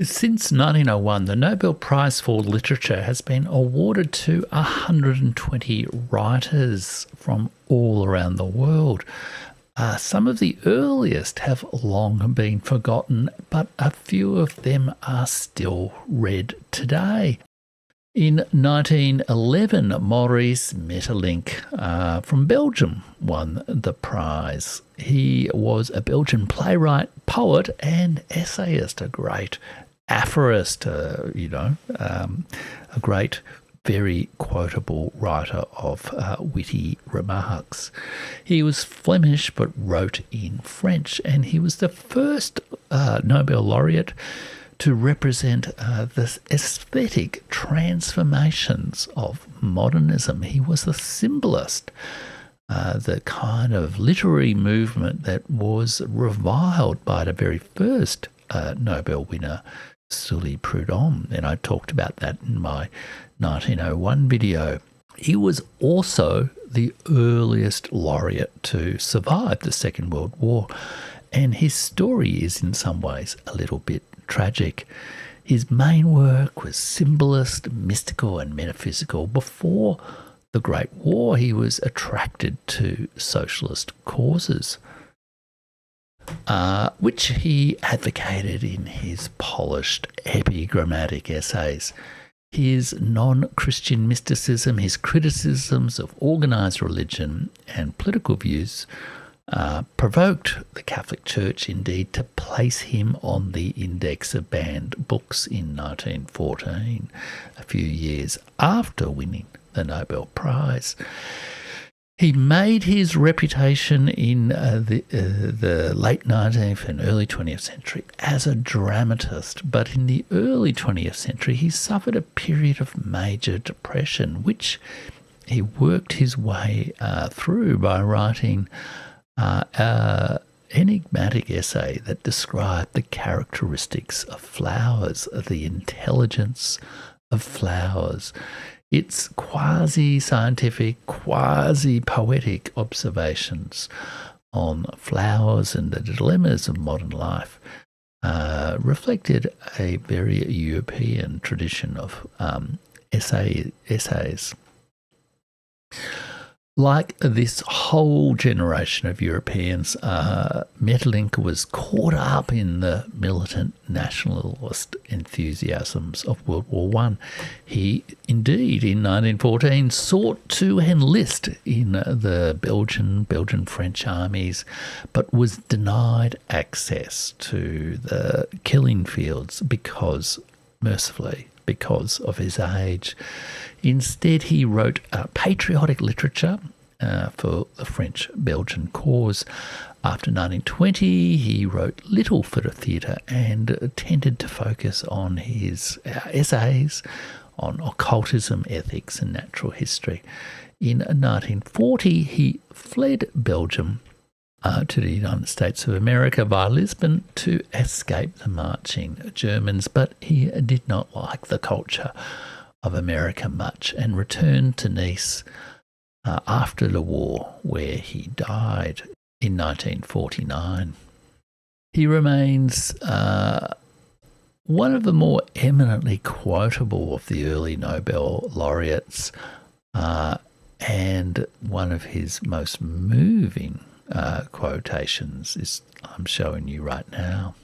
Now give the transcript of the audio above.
Since 1901, the Nobel Prize for Literature has been awarded to 120 writers from all around the world. Some of the earliest have long been forgotten, but a few of them are still read today. In 1911, Maurice Maeterlinck from Belgium won the prize. He was a Belgian playwright, poet, and essayist, a great aphorist, a great, very quotable writer of witty remarks. He was Flemish but wrote in French, and he was the first Nobel laureate to represent the aesthetic transformations of modernism. He was the symbolist, the kind of literary movement that was reviled by the very first Nobel winner, Sully Prudhomme, and I talked about that in my 1901 video. He was also the earliest laureate to survive the Second World War, and his story is in some ways a little bit tragic. His main work was symbolist, mystical and metaphysical. Before the Great War, he was attracted to socialist causes, which he advocated in his polished epigrammatic essays. His non-Christian mysticism, his criticisms of organised religion and political views provoked the Catholic Church indeed to place him on the index of banned books in 1914, a few years after winning the Nobel Prize. He made his reputation in the late 19th and early 20th century as a dramatist, but in the early 20th century he suffered a period of major depression, which he worked his way through by writing an enigmatic essay that described the characteristics of flowers, the intelligence of flowers. Its quasi-scientific, quasi-poetic observations on flowers and the dilemmas of modern life reflected a very European tradition of essays. Like this whole generation of Europeans, Maeterlinck was caught up in the militant nationalist enthusiasms of World War I. He indeed, in 1914, sought to enlist in the Belgian French armies, but was denied access to the killing fields mercifully, because of his age. Instead, he wrote patriotic literature for the French-Belgian cause. After 1920, he wrote little for the theatre and tended to focus on his essays on occultism, ethics and natural history. In 1940, he fled Belgium to the United States of America via Lisbon to escape the marching Germans, but he did not like the culture of America much and returned to Nice after the war, where he died in 1949. He remains one of the more eminently quotable of the early Nobel laureates, and one of his most moving quotations is I'm showing you right now.